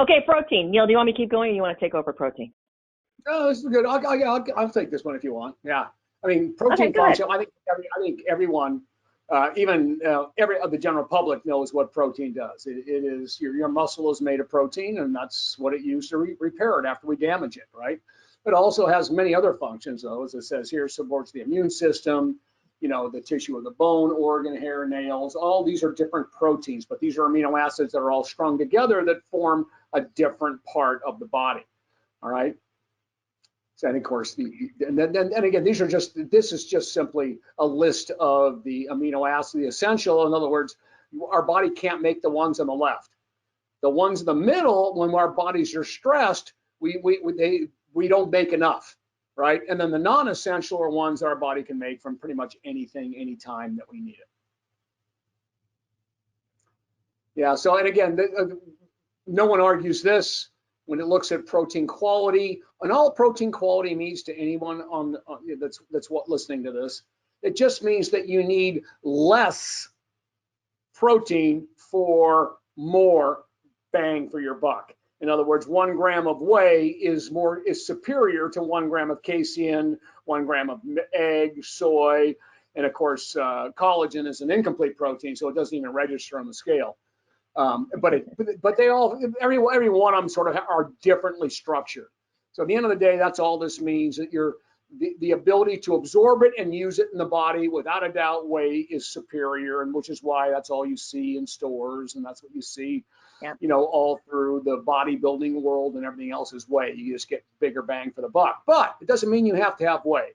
Okay, protein. Neal, do you want me to keep going or you want to take over protein? Oh, this is good. I'll take this one if you want. Yeah. I mean, Okay, protein go ahead. function. I think everyone, even every of the general public, knows what protein does. It is your muscle is made of protein, and that's what it used to repair it after we damage it, right? It also has many other functions, though, as it says here, supports the immune system. You know, the tissue of the bone, organ, hair, nails. All these are different proteins, but these are amino acids that are all strung together that form a different part of the body. All right. So, and of course, and again, this is just simply a list of the amino acids, the essential. In other words, our body can't make the ones on the left. The ones in the middle, when our bodies are stressed, we don't make enough, right? And then the non-essential are ones our body can make from pretty much anything, anytime that we need it. Yeah. So, and again, no one argues this when it looks at protein quality, and all protein quality means to anyone that's listening to this, it just means that you need less protein for more bang for your buck. In other words, 1 gram of whey is superior to 1 gram of casein, 1 gram of egg, soy, and of course, collagen is an incomplete protein, so it doesn't even register on the scale. But they all, every one of them sort of are differently structured. So at the end of the day, that's all this means, that the ability to absorb it and use it in the body, without a doubt, whey is superior, and which is why that's all you see in stores, and that's what you see, you know, all through the bodybuilding world, and everything else is whey. You just get bigger bang for the buck. But it doesn't mean you have to have whey,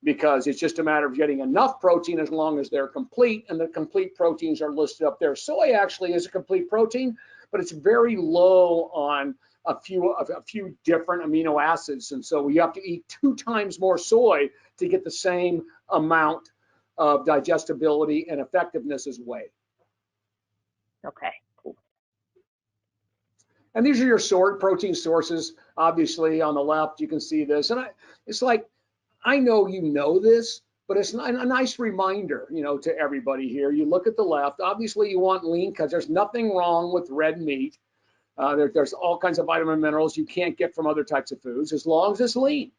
because it's just a matter of getting enough protein as long as they're complete, and the complete proteins are listed up there. Soy actually is a complete protein, but it's very low on a few different amino acids, and so you have to eat 2 times more soy to get the same amount of digestibility and effectiveness as whey. Okay, cool. And these are your protein sources. Obviously, on the left, you can see this, and it's like, I know you know this, but it's a nice reminder, you know, to everybody here. You look at the left. Obviously, you want lean, because there's nothing wrong with red meat. There's all kinds of vitamin and minerals you can't get from other types of foods, as long as it's lean.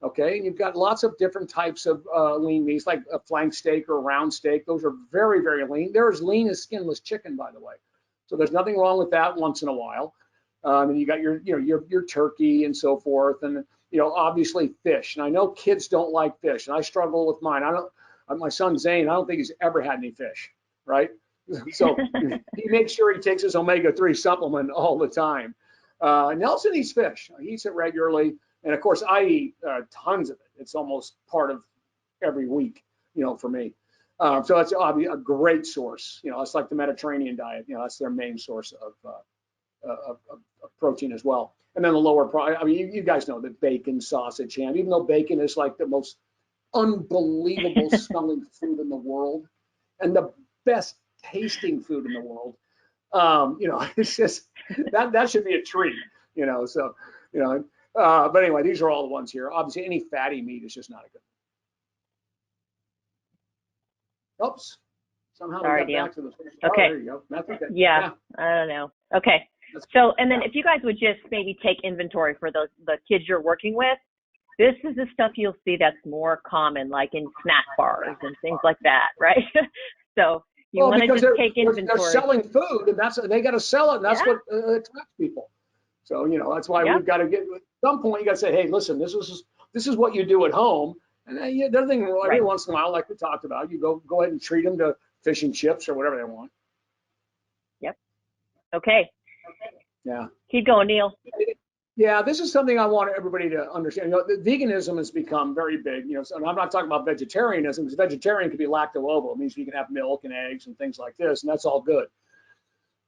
Okay, and you've got lots of different types of lean meats, like a flank steak or a round steak. Those are very, very lean. They're as lean as skinless chicken, by the way. So there's nothing wrong with that once in a while. And you got your turkey and so forth, and obviously fish. And I know kids don't like fish, and I struggle with mine. My son Zane, I don't think he's ever had any fish, right? So he makes sure he takes his omega-3 supplement all the time. Nelson eats fish. He eats it regularly, and of course I eat tons of it. It's almost part of every week, for me. So that's a great source. It's like the Mediterranean diet. That's their main source of protein as well. And then the lower, I mean, you guys know that bacon, sausage, ham. Even though bacon is like the most unbelievable smelling food in the world, and the best tasting food in the world, it's just that should be a treat. So but anyway, these are all the ones here. Obviously, any fatty meat is just not a good one. Oops. Somehow Sorry, we got Neal. back to the first. Okay. Oh, there you go. That's okay. Yeah, I don't know. Okay. So, and then if you guys would just maybe take inventory for the kids you're working with, this is the stuff you'll see that's more common, like in snack bars and things like that, right? So you want to just take inventory. They're selling food, and they got to sell it, and that's what attracts people. So that's why we've got to get, at some point you got to say, hey, listen, this is what you do at home, and the other thing, every once in a while, like we talked about, you go ahead and treat them to fish and chips or whatever they want. Yep. Okay. Yeah. Keep going, Neal. Yeah, this is something I want everybody to understand. Veganism has become very big. So I'm not talking about vegetarianism, because vegetarian can be lacto-ovo. It means you can have milk and eggs and things like this, and that's all good.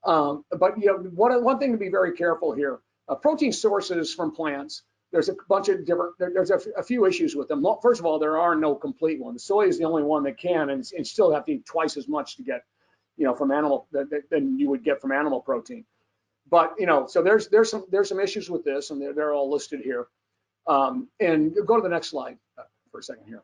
But one thing to be very careful here: protein sources from plants. There's a bunch of different. There's a few issues with them. First of all, there are no complete ones. Soy is the only one that can, and still have to eat twice as much to get, from animal than you would get from animal protein. But so there's some issues with this, and they're all listed here. And go to the next slide for a second here.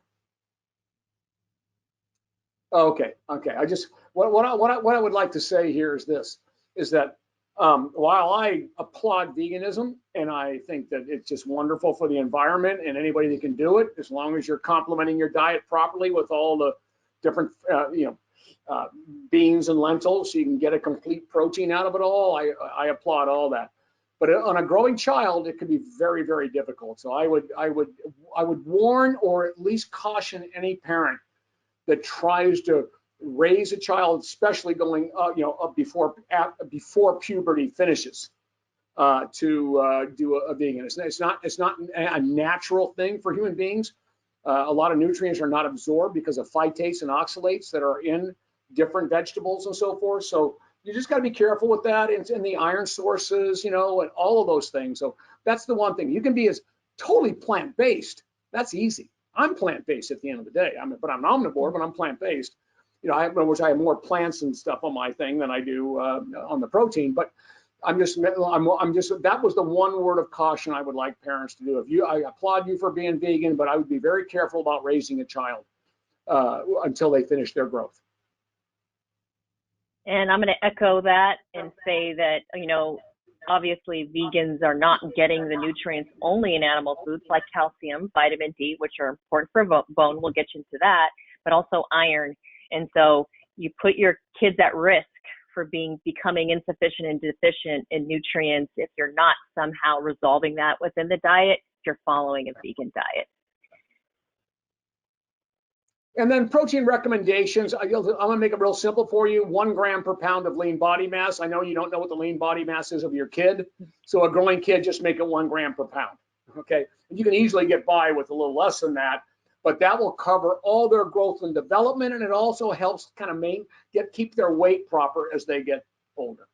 Okay. I just what I would like to say here is this: is that While I applaud veganism and I think that it's just wonderful for the environment and anybody that can do it, as long as you're complementing your diet properly with all the different, beans and lentils, so you can get a complete protein out of it all, I applaud all that. But on a growing child, it can be very, very difficult. So I would warn or at least caution any parent that tries to raise a child, especially going up before puberty finishes, to do a vegan. It's not a natural thing for human beings. A lot of nutrients are not absorbed because of phytates and oxalates that are in different vegetables and so forth. So you just got to be careful with that, and the iron sources, and all of those things. So that's the one thing. You can be as totally plant-based. That's easy. I'm plant-based at the end of the day. I'm omnivore, but I'm plant-based. I have more plants and stuff on my thing than I do on the protein. But I'm just that was the one word of caution I would like parents to do. I applaud you for being vegan, but I would be very careful about raising a child until they finish their growth. And I'm going to echo that and say that, obviously vegans are not getting the nutrients only in animal foods like calcium, vitamin D, which are important for bone. We'll get into that, but also iron. And so you put your kids at risk for becoming insufficient and deficient in nutrients if you're not somehow resolving that within the diet, if you're following a vegan diet. And then protein recommendations, I'm going to make it real simple for you. 1 gram per pound of lean body mass. I know you don't know what the lean body mass is of your kid. So a growing kid, just make it 1 gram per pound. Okay. And you can easily get by with a little less than that, but that will cover all their growth and development. And it also helps kind of keep their weight proper as they get older.